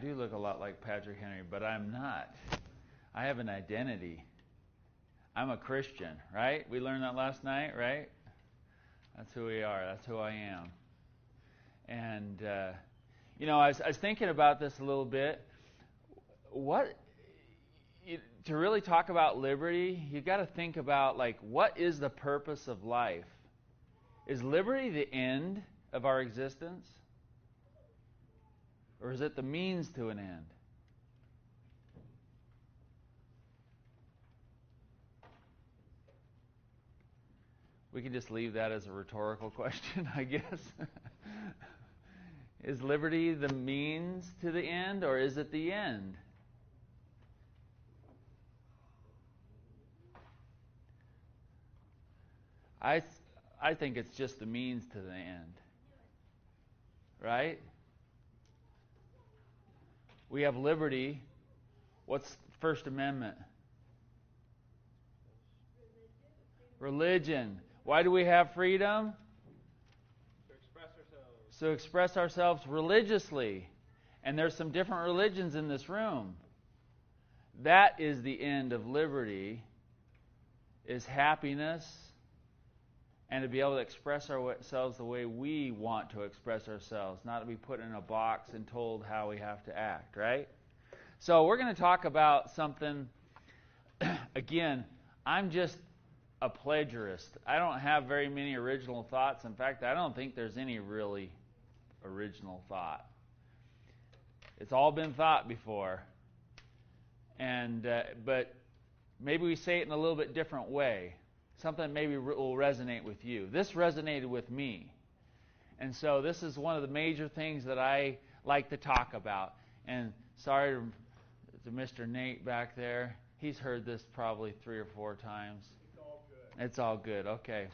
do look a lot like Patrick Henry, but I'm not. I have an identity. I'm a Christian, right? We learned that last night, right? That's who we are. That's who I am. And, I was thinking about this a little bit. To really talk about liberty, you got to think about, what is the purpose of life? Is liberty the end of our existence? Or is it the means to an end? We can just leave that as a rhetorical question, I guess. Is liberty the means to the end, or is it the end? I think it's just the means to the end. Right? We have liberty. What's the First Amendment? Religion. Why do we have freedom? To express ourselves. To express ourselves religiously. And there's some different religions in this room. That is the end of liberty, is happiness, and to be able to express ourselves the way we want to express ourselves, not to be put in a box and told how we have to act, right? So we're going to talk about something, again, I'm just a plagiarist. I don't have very many original thoughts. In fact, I don't think there's any really original thought. It's all been thought before. But maybe we say it in a little bit different way. Something maybe will resonate with you. This resonated with me. And so this is one of the major things that I like to talk about. And sorry to Mr. Nate back there. He's heard this probably 3 or 4 times. It's all good. It's all good. Okay.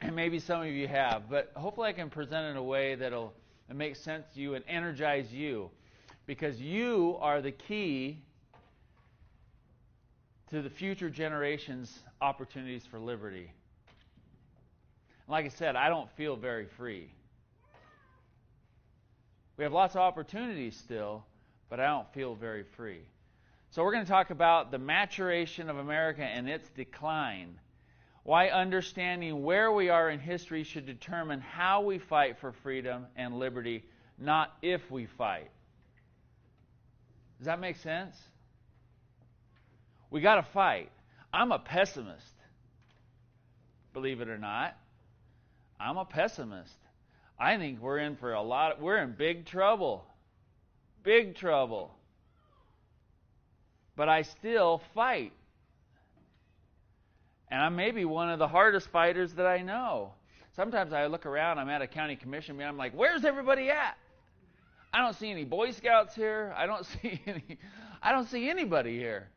And maybe some of you have. But hopefully I can present it in a way that'll make sense to you and energize you. Because you are the key to the future generations' opportunities for liberty. Like I said, I don't feel very free. We have lots of opportunities still, but I don't feel very free. So we're going to talk about the maturation of America and its decline. Why understanding where we are in history should determine how we fight for freedom and liberty, not if we fight. Does that make sense? We got to fight. I'm a pessimist. Believe it or not. I'm a pessimist. I think we're in big trouble. Big trouble. But I still fight. And I may be one of the hardest fighters that I know. Sometimes I look around, I'm at a county commission meeting, I'm like, where's everybody at? I don't see any Boy Scouts here. I don't see anybody here.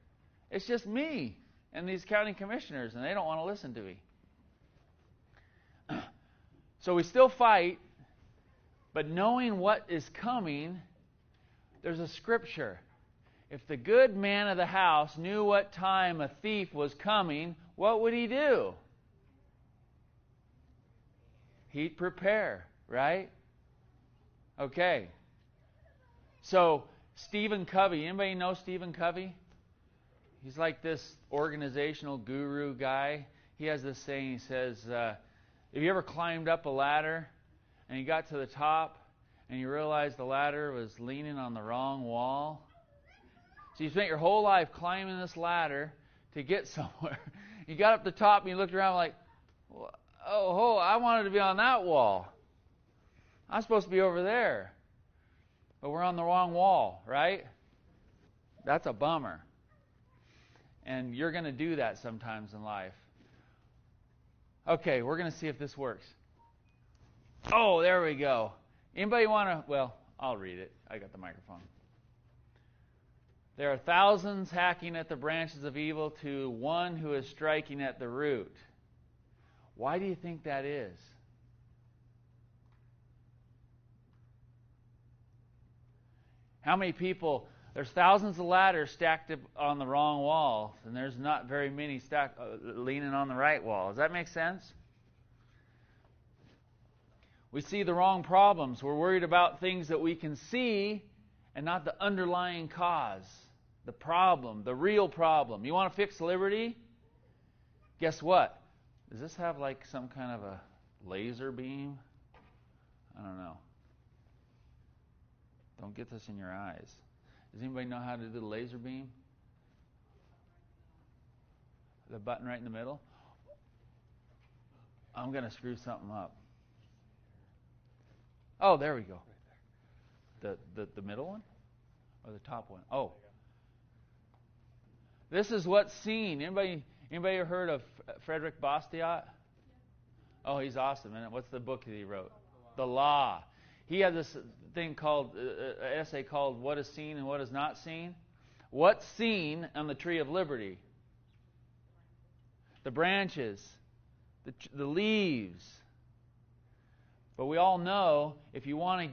It's just me and these county commissioners, and they don't want to listen to me. So we still fight, but knowing what is coming, there's a scripture. If the good man of the house knew what time a thief was coming, what would he do? He'd prepare, right? Okay. So, Stephen Covey. Anybody know Stephen Covey? He's like this organizational guru guy. He has this saying, he says, have you ever climbed up a ladder and you got to the top and you realized the ladder was leaning on the wrong wall? So you spent your whole life climbing this ladder to get somewhere. You got up the top and you looked around like, oh, I wanted to be on that wall. I'm supposed to be over there. But we're on the wrong wall, right? That's a bummer. And you're going to do that sometimes in life. Okay, we're going to see if this works. Oh, there we go. Anybody want to? Well, I'll read it. I got the microphone. There are thousands hacking at the branches of evil to one who is striking at the root. Why do you think that is? How many people? There's thousands of ladders stacked up on the wrong wall, and there's not very many leaning on the right wall. Does that make sense? We see the wrong problems. We're worried about things that we can see and not the underlying cause, the problem, the real problem. You want to fix liberty? Guess what? Does this have like some kind of a laser beam? I don't know. Don't get this in your eyes. Does anybody know how to do the laser beam? The button right in the middle? I'm going to screw something up. Oh, there we go. The middle one? Or the top one? Oh. This is what's seen. Anybody ever heard of Frederick Bastiat? Oh, he's awesome. And what's the book that he wrote? The Law. He had this thing called, an essay called What is Seen and What is Not Seen. What's seen on the tree of liberty? The branches, the leaves. But we all know if you want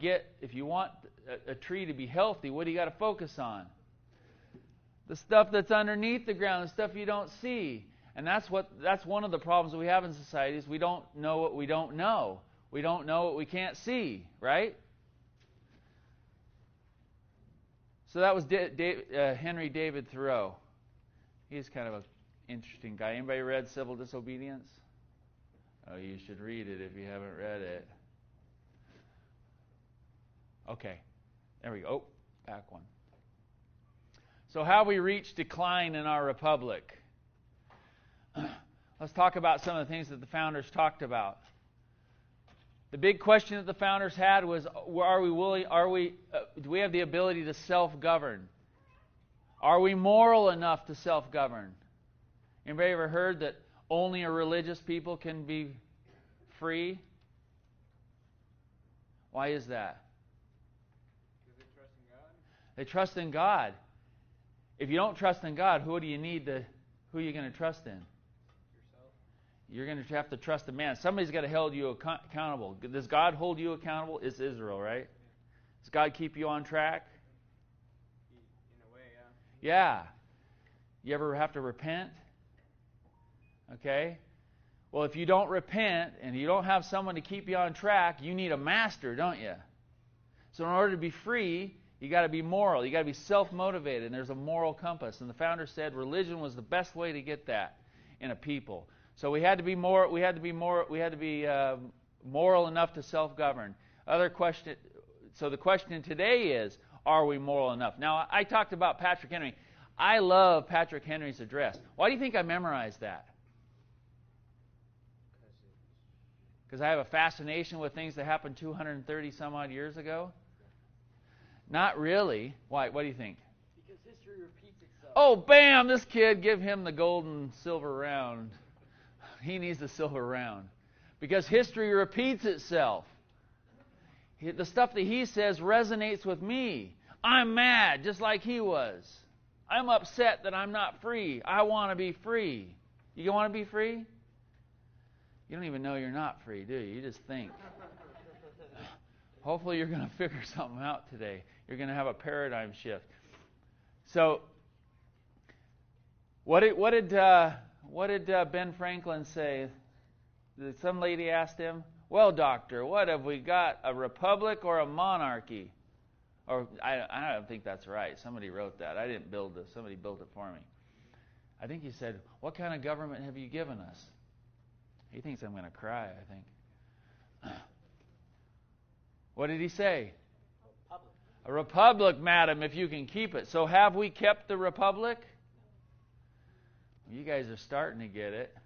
a tree to be healthy, what do you got to focus on? The stuff that's underneath the ground, the stuff you don't see. And that's one of the problems that we have in society is we don't know what we don't know. We don't know what we can't see, right? So that was Henry David Thoreau. He's kind of an interesting guy. Anybody read Civil Disobedience? Oh, you should read it if you haven't read it. Okay, there we go. Oh, back one. So how have we reached decline in our republic? Let's talk about some of the things that the founders talked about. The big question that the founders had was, do we have the ability to self-govern? Are we moral enough to self-govern? Anybody ever heard that only a religious people can be free? Why is that? Because they trust in God. They trust in God. If you don't trust in God, who are you going to trust in? Yourself. You're going to have to trust a man. Somebody's got to hold you accountable. Does God hold you accountable? It's Israel, right? Does God keep you on track? In a way, yeah. Yeah. You ever have to repent? Okay. Well, if you don't repent and you don't have someone to keep you on track, you need a master, don't you? So in order to be free, you got to be moral. You got to be self-motivated, and there's a moral compass. And the founder said religion was the best way to get that in a people. So we had to be moral enough to self-govern. So the question today is, are we moral enough? Now, I talked about Patrick Henry. I love Patrick Henry's address. Why do you think I memorized that? Because I have a fascination with things that happened 230 some odd years ago? Not really. Why? What do you think? Because history repeats itself. Oh, bam! This kid, give him the gold and silver round. He needs the silver round. Because history repeats itself. The stuff that he says resonates with me. I'm mad, just like he was. I'm upset that I'm not free. I want to be free. You want to be free? You don't even know you're not free, do you? You just think. Hopefully you're going to figure something out today. You're going to have a paradigm shift. So, what did Ben Franklin say? Some lady asked him, "Well, doctor, what have we got? A republic or a monarchy?" Or I don't think that's right. Somebody wrote that. I didn't build this. Somebody built it for me. I think he said, "What kind of government have you given us?" He thinks I'm going to cry, I think. What did he say? A republic, madam, if you can keep it. So have we kept the republic? You guys are starting to get it.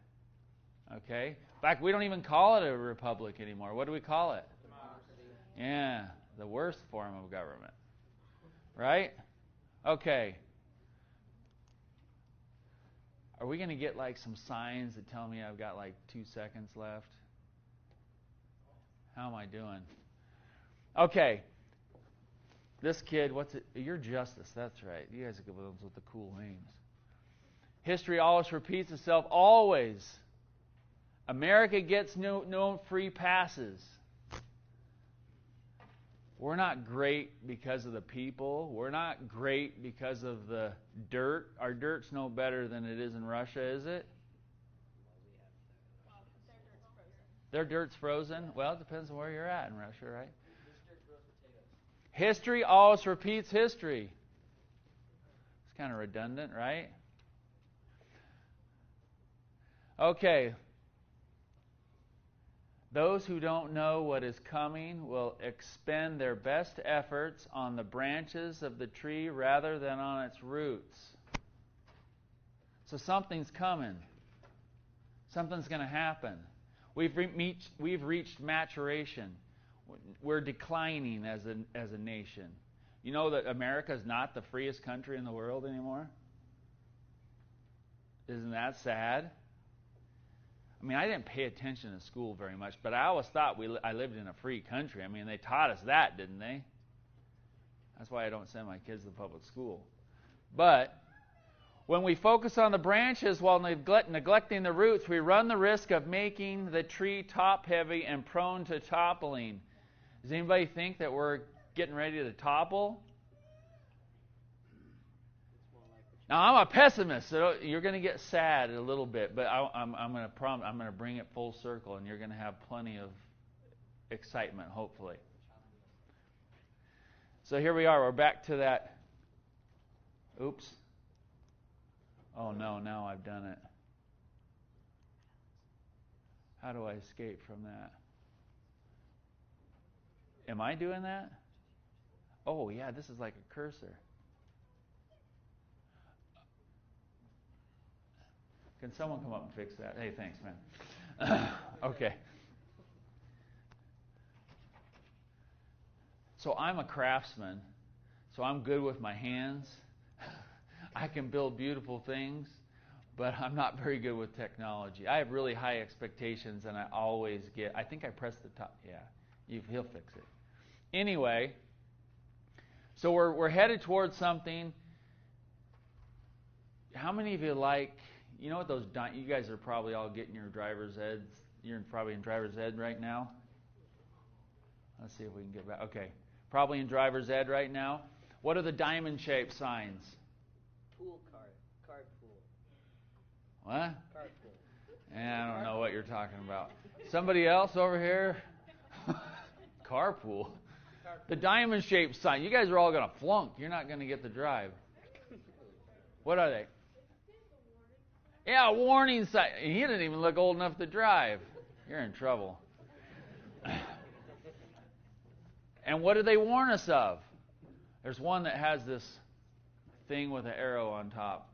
Okay? In fact, we don't even call it a republic anymore. What do we call it? Democracy. Yeah, the worst form of government. Right? Okay. Are we going to get like some signs that tell me I've got like 2 seconds left? How am I doing? Okay. This kid, what's it? You're Justice. That's right. You guys are the ones with the cool names. History always repeats itself. Always. America gets no free passes. We're not great because of the people. We're not great because of the dirt. Our dirt's no better than it is in Russia, is it? Well, their dirt's frozen. Their dirt's frozen? Well, it depends on where you're at in Russia, right? This dirt grows potatoes. History always repeats history. It's kind of redundant, right? Okay. Those who don't know what is coming will expend their best efforts on the branches of the tree rather than on its roots. So something's coming. Something's going to happen. We've reached maturation. We're declining as a nation. You know that America is not the freest country in the world anymore? Isn't that sad? I mean, I didn't pay attention in school very much, but I always thought I lived in a free country. I mean, they taught us that, didn't they? That's why I don't send my kids to public school. But when we focus on the branches while neglecting the roots, we run the risk of making the tree top-heavy and prone to toppling. Does anybody think that we're getting ready to topple? Now, I'm a pessimist, so you're going to get sad a little bit, but I'm going to bring it full circle, and you're going to have plenty of excitement, hopefully. So here we are. We're back to that. Oops. Oh, no, now I've done it. How do I escape from that? Am I doing that? Oh, yeah, this is like a cursor. Can someone come up and fix that? Hey, thanks, man. Okay. So I'm a craftsman, so I'm good with my hands. I can build beautiful things, but I'm not very good with technology. I have really high expectations, and I always I think I pressed the top. Yeah, he'll fix it. Anyway, so we're headed towards something. How many of you you know what you guys are probably all getting your driver's eds. You're probably in driver's ed right now. Let's see if we can get back. Okay, probably in driver's ed right now. What are the diamond-shaped signs? Pool card pool. What? Card pool. I don't know what you're talking about. Somebody else over here? Carpool. The diamond-shaped sign. You guys are all going to flunk. You're not going to get the drive. What are they? Yeah, a warning sign. He didn't even look old enough to drive. You're in trouble. And what do they warn us of? There's one that has this thing with an arrow on top.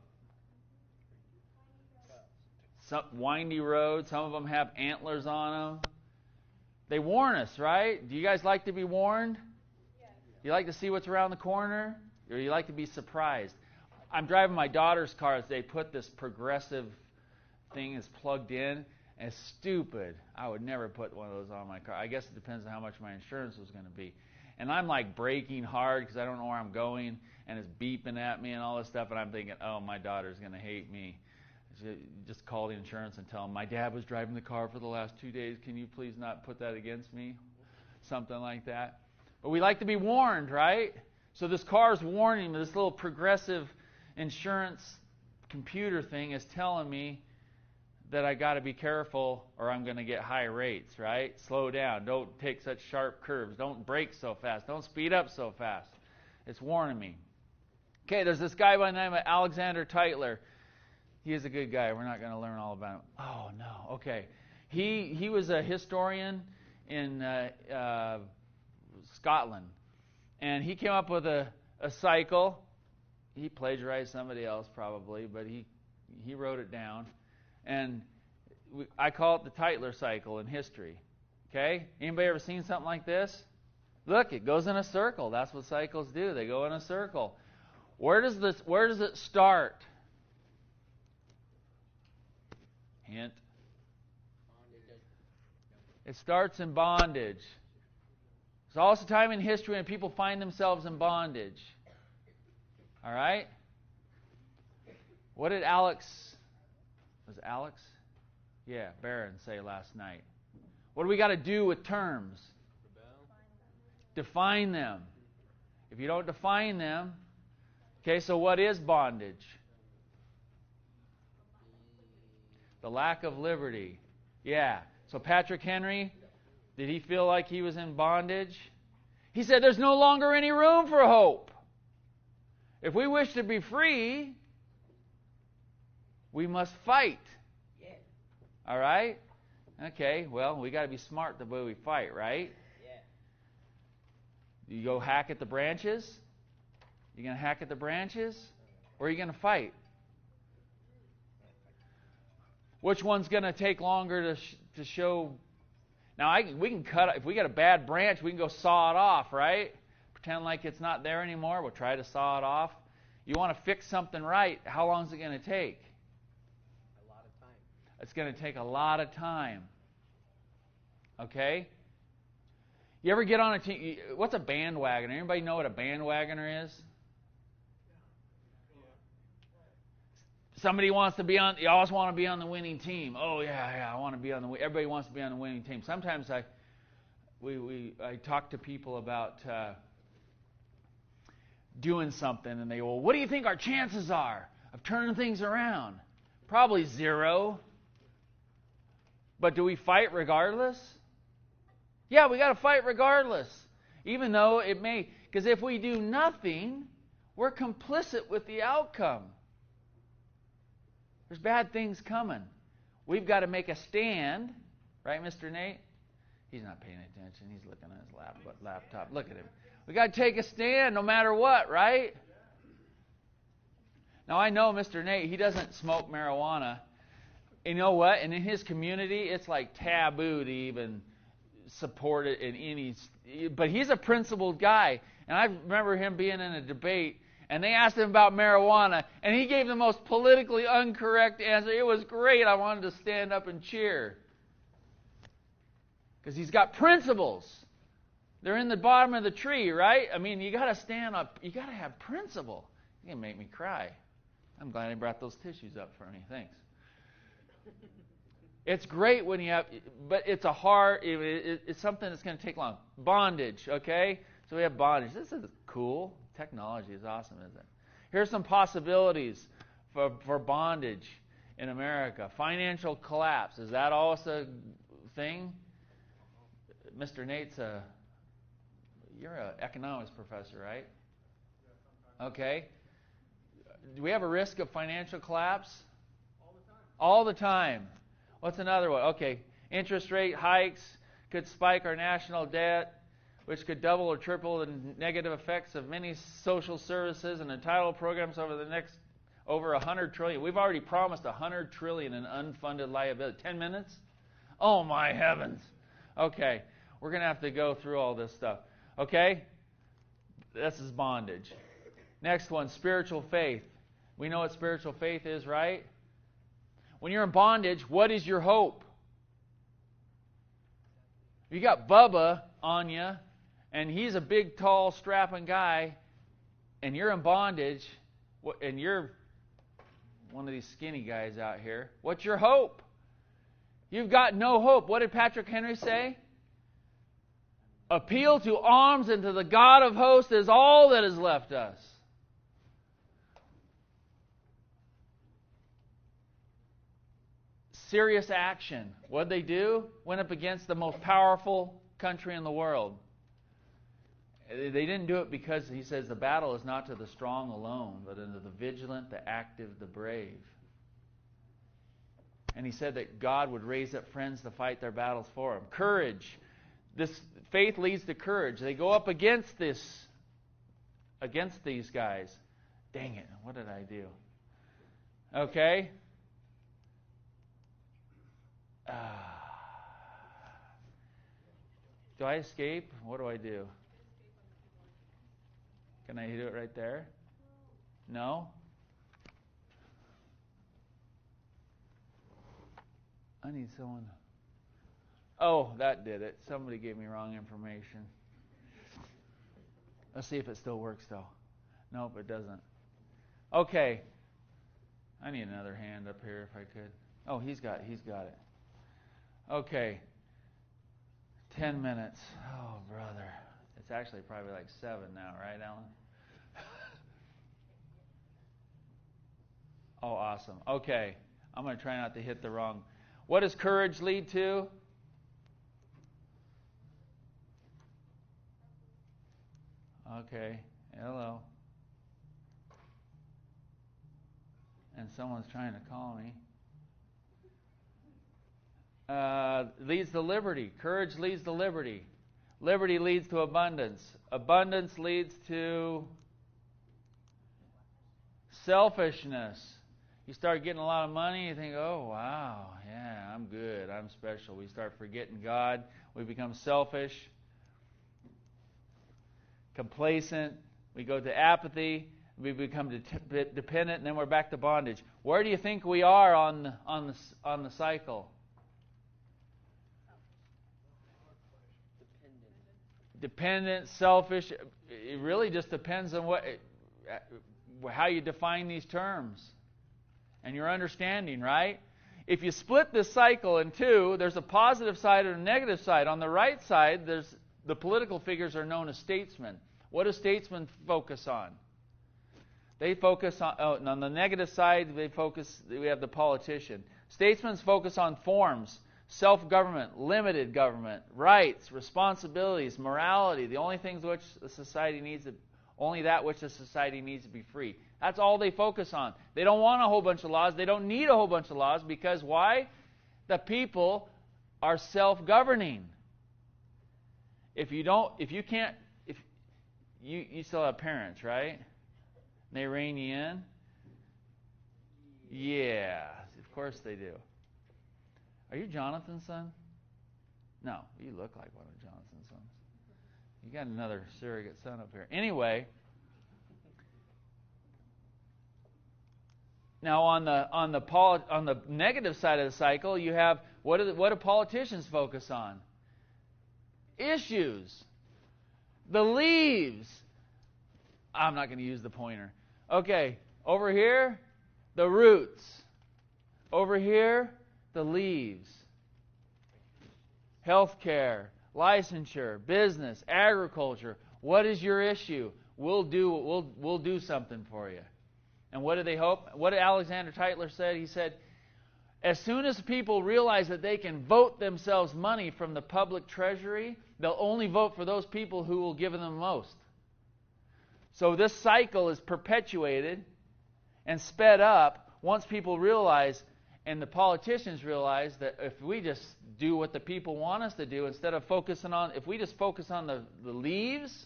Some windy roads. Some of them have antlers on them. They warn us, right? Do you guys like to be warned? Yes. You like to see what's around the corner? Or you like to be surprised? I'm driving my daughter's car. They put this progressive thing is plugged in. And it's stupid. I would never put one of those on my car. I guess it depends on how much my insurance was going to be. And I'm like braking hard because I don't know where I'm going. And it's beeping at me and all this stuff. And I'm thinking, oh, my daughter's going to hate me. Just call the insurance and tell them, my dad was driving the car for the last 2 days. Can you please not put that against me? Something like that. But we like to be warned, right? So this car is warning me. This little progressive insurance computer thing is telling me that I got to be careful or I'm going to get high rates, right? Slow down. Don't take such sharp curves. Don't brake so fast. Don't speed up so fast. It's warning me. Okay, there's this guy by the name of Alexander Tytler. He is a good guy. We're not going to learn all about him. Oh, no. Okay. He was a historian in Scotland. And he came up with a cycle. He plagiarized somebody else probably, but he wrote it down. And I call it the Tytler cycle in history. Okay? Anybody ever seen something like this? Look, it goes in a circle. That's what cycles do. They go in a circle. Where does it start? Hint. It starts in bondage. There's also a time in history when people find themselves in bondage. All right? What did Alex Barron say last night? What do we got to do with terms? Define them. If you don't define them, okay, so what is bondage? The lack of liberty. Yeah. So Patrick Henry, did he feel like he was in bondage? He said there's no longer any room for hope. If we wish to be free, we must fight. Yeah. All right? Okay, well, we got to be smart the way we fight, right? Yeah. You go hack at the branches? You going to hack at the branches? Or are you going to fight? Which one's going to take longer to show? Now, we can cut. If we got a bad branch, we can go saw it off, right? Pretend like it's not there anymore. We'll try to saw it off. You want to fix something right, how long is it going to take? A lot of time. It's going to take a lot of time. Okay? You ever get on a team? What's a bandwagoner? Anybody know what a bandwagoner is? Somebody wants to be on. You always want to be on the winning team. Oh yeah, I want to be on the. Everybody wants to be on the winning team. Sometimes I talk to people about doing something, and they go, well, what do you think our chances are of turning things around? Probably 0. But do we fight regardless? Yeah, we got to fight regardless, even though it may. Because if we do nothing, we're complicit with the outcome. There's bad things coming. We've got to make a stand. Right, Mr. Nate? He's not paying attention. He's looking at his laptop. Look at him. We've got to take a stand no matter what, right? Now, I know Mr. Nate, he doesn't smoke marijuana. You know what? And in his community, it's like taboo to even support it in any... But he's a principled guy. And I remember him being in a debate, and they asked him about marijuana, and he gave the most politically incorrect answer. It was great. I wanted to stand up and cheer. Because he's got principles. They're in the bottom of the tree, right? I mean, you got to stand up. You got to have principle. You can make me cry. I'm glad I brought those tissues up for me. Thanks. It's great when you have, but it's it's something that's going to take long. Bondage, okay? So we have bondage. This is cool. Technology is awesome, isn't it? Here's some possibilities for bondage in America. Financial collapse. Is that also a thing? Mr. Nate's you're an economics professor, right? Okay. Do we have a risk of financial collapse? All the time. What's another one? Okay. Interest rate hikes could spike our national debt, which could double or triple the negative effects of many social services and entitlement programs over 100 trillion. We've already promised 100 trillion in unfunded liability. 10 minutes? Oh my heavens. Okay. We're going to have to go through all this stuff. Okay? This is bondage. Next one, spiritual faith. We know what spiritual faith is, right? When you're in bondage, what is your hope? You got Bubba on you, and he's a big, tall, strapping guy, and you're in bondage, and you're one of these skinny guys out here. What's your hope? You've got no hope. What did Patrick Henry say? Appeal to arms and to the God of hosts is all that is left us. Serious action. What did they do? Went up against the most powerful country in the world. They didn't do it because, he says, the battle is not to the strong alone, but unto the vigilant, the active, the brave. And he said that God would raise up friends to fight their battles for him. Courage. This faith leads to courage. They go up against these guys. Dang it, what did I do? Okay. Do I escape? What do I do? Can I do it right there? No? I need someone. Oh, that did it. Somebody gave me wrong information. Let's see if it still works, though. Nope, it doesn't. Okay. I need another hand up here if I could. Oh, he's got it. Okay. 10 minutes. Oh, brother. It's actually probably like 7 now, right, Alan? Oh, awesome. Okay. I'm going to try not to hit the wrong. What does courage lead to? Okay. Hello. And someone's trying to call me. Leads to liberty. Courage leads to liberty. Liberty leads to abundance. Abundance leads to selfishness. You start getting a lot of money, you think, oh, wow, yeah, I'm good, I'm special. We start forgetting God. We become selfish, complacent. We go to apathy. We become dependent, and then we're back to bondage. Where do you think we are on the cycle? Dependent, selfish. It really just depends on how you define these terms and your understanding, right? If you split this cycle in two, there's a positive side and a negative side. On the right side, there's the political figures are known as statesmen. What do statesmen focus on? They focus on the negative side, we have the politician. Statesmen focus on forms, self-government, limited government, rights, responsibilities, morality, the only things which the society needs to, only that which the society needs to be free. That's all they focus on. They don't want a whole bunch of laws. They don't need a whole bunch of laws because why? The people are self-governing. If you still have parents, right? They rein you in? Yeah, of course they do. Are you Jonathan's son? No, you look like one of Jonathan's sons. You got another surrogate son up here. Anyway, now on the negative side of the cycle, you have what do politicians focus on? Issues. The leaves. I'm not going to use the pointer. Okay, over here, the roots. Over here, the leaves. Healthcare, licensure, business, agriculture. What is your issue? We'll do something for you. And what do they hope? What did Alexander Tytler said? He said, as soon as people realize that they can vote themselves money from the public treasury, they'll only vote for those people who will give them the most. So this cycle is perpetuated and sped up once people realize, and the politicians realize, that if we just do what the people want us to do, instead of if we just focus on the leaves,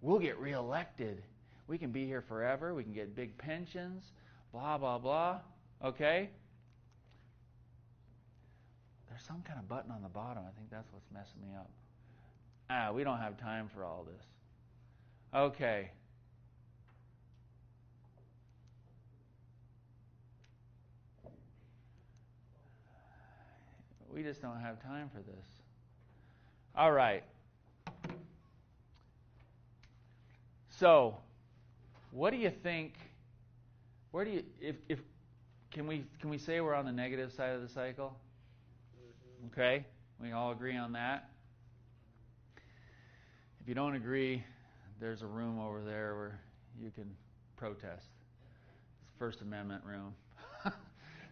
we'll get reelected. We can be here forever. We can get big pensions, blah, blah, blah. Okay? There's some kind of button on the bottom. I think that's what's messing me up. We don't have time for all this. Okay. We just don't have time for this. All right. So, what do you think? Where do you can we say we're on the negative side of the cycle? Okay? We all agree on that. If you don't agree, there's a room over there where you can protest. It's First Amendment room.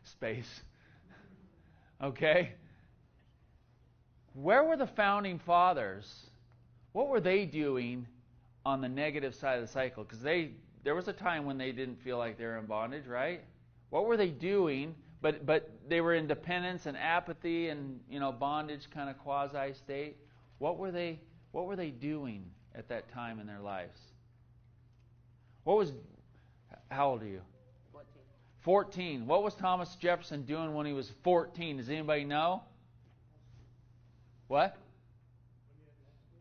Space. Okay? Where were the founding fathers? What were they doing on the negative side of the cycle? Because there was a time when they didn't feel like they were in bondage, right? What were they doing? But they were in dependence and apathy and bondage kind of quasi state. What were they doing at that time in their lives? How old are you? 14. What was Thomas Jefferson doing when he was 14? Does anybody know? What?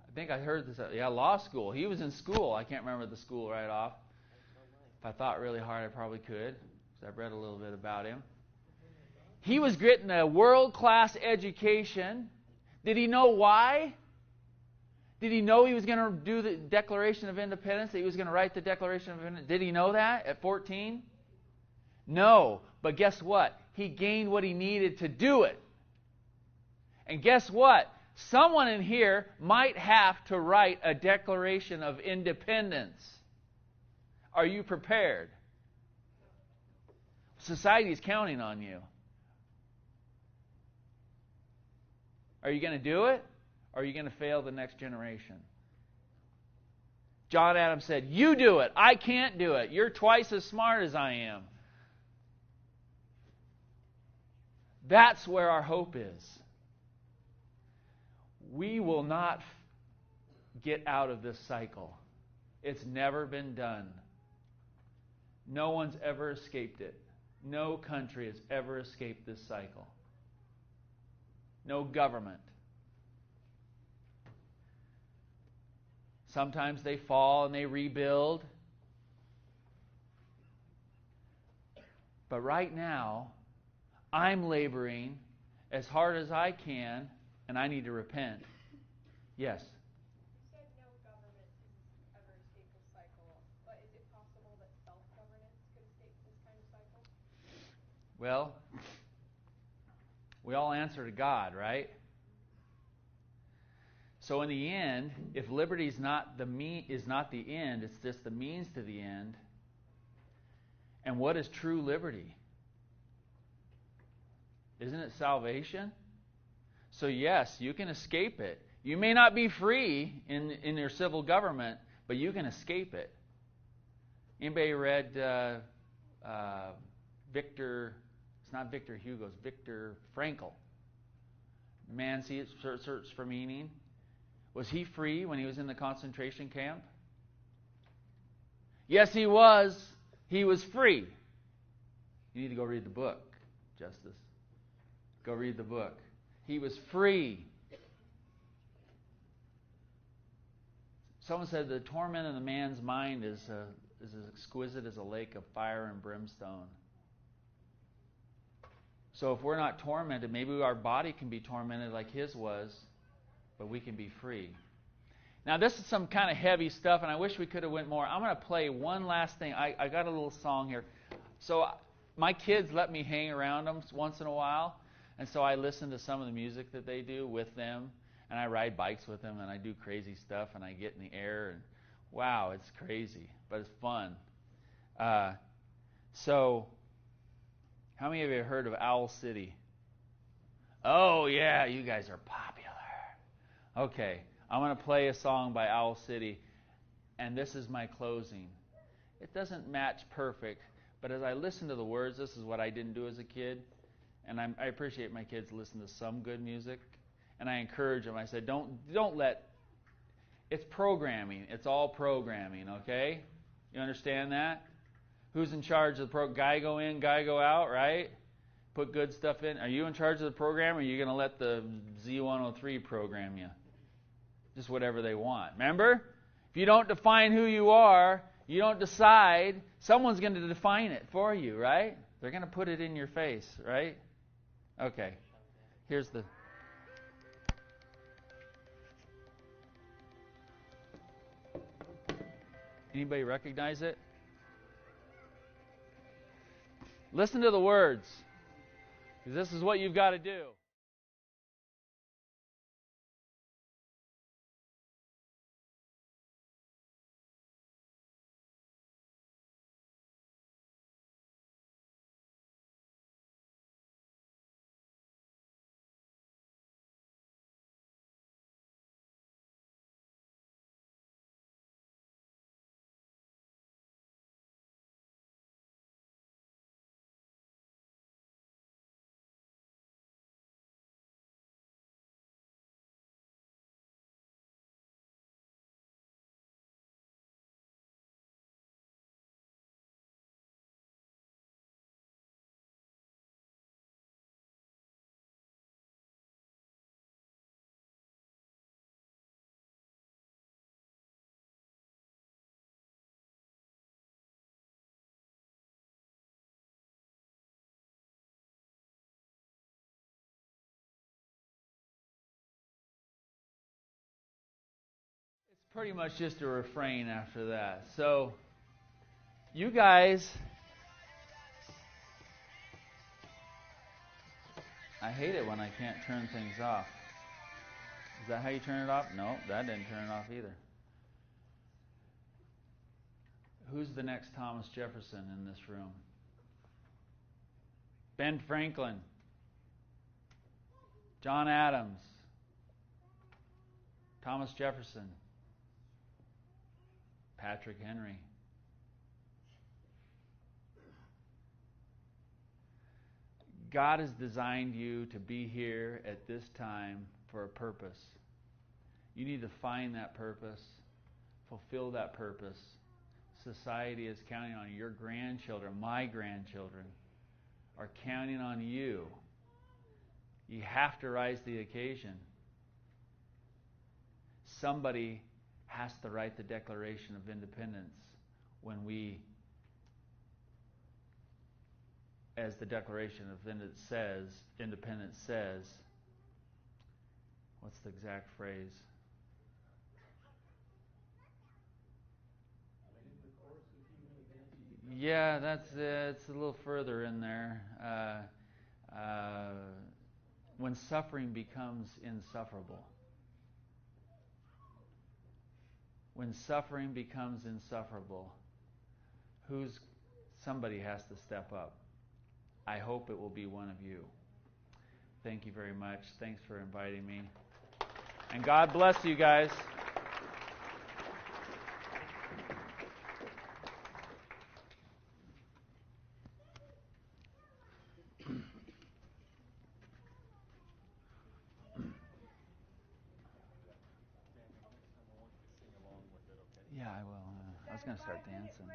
I think I heard this. Yeah, law school. He was in school. I can't remember the school right off. If I thought really hard, I probably could, because I've read a little bit about him. He was getting a world-class education. Did he know why? Did he know he was going to do the Declaration of Independence, that he was going to write the Declaration of Independence? Did he know that at 14? No. But guess what? He gained what he needed to do it. And guess what? Someone in here might have to write a Declaration of Independence. Are you prepared? Society is counting on you. Are you going to do it? Or are you going to fail the next generation? John Adams said, "You do it. I can't do it. You're twice as smart as I am." That's where our hope is. We will not get out of this cycle. It's never been done. No one's ever escaped it. No country has ever escaped this cycle. No government. Sometimes they fall and they rebuild. But right now, I'm laboring as hard as I can, and I need to repent. Yes? You said no government has ever escaped this cycle, but is it possible that self-governance could escape this kind of cycle? Well, we all answer to God, right? So in the end, if liberty is not the end, it's just the means to the end. And what is true liberty? Isn't it salvation? So yes, you can escape it. You may not be free in your civil government, but you can escape it. Anybody read Victor? It's not Victor Hugo. It's Viktor Frankl. Man search for meaning. Was he free when he was in the concentration camp? Yes, he was. He was free. You need to go read the book, Justice. Go read the book. He was free. Someone said the torment of the man's mind is as exquisite as a lake of fire and brimstone. So if we're not tormented, maybe our body can be tormented like his was, but we can be free. Now this is some kind of heavy stuff, and I wish we could have went more. I'm going to play one last thing. I got a little song here. So my kids let me hang around them once in a while, and so I listen to some of the music that they do with them, and I ride bikes with them, and I do crazy stuff, and I get in the air, and wow, it's crazy, but it's fun. So how many of you have heard of Owl City? Oh yeah, you guys are popular. Okay, I'm going to play a song by Owl City, and this is my closing. It doesn't match perfect, but as I listen to the words, this is what I didn't do as a kid, and I appreciate my kids listen to some good music, and I encourage them. I said, don't let, it's programming. It's all programming, okay? You understand that? Who's in charge of the guy go in, guy go out, right? Put good stuff in. Are you in charge of the program, or are you going to let the Z103 program you? Just whatever they want. Remember? If you don't define who you are, you don't decide, someone's going to define it for you, right? They're going to put it in your face, right? Okay. Here's the... Anybody recognize it? Listen to the words, because this is what you've got to do. Pretty much just a refrain after that. So, you guys, I hate it when I can't turn things off. Is that how you turn it off? No, that didn't turn it off either. Who's the next Thomas Jefferson in this room? Ben Franklin. John Adams. Thomas Jefferson. Patrick Henry. God has designed you to be here at this time for a purpose. You need to find that purpose, fulfill that purpose. Society is counting on you. Your grandchildren, my grandchildren, are counting on you. You have to rise to the occasion. Somebody has to write the Declaration of Independence when we, as the Declaration of Independence says, what's the exact phrase? Yeah, it's a little further in there. When suffering becomes insufferable. When suffering becomes insufferable, somebody has to step up. I hope it will be one of you. Thank you very much. Thanks for inviting me. And God bless you guys. Yeah, I will. I was going to start dancing.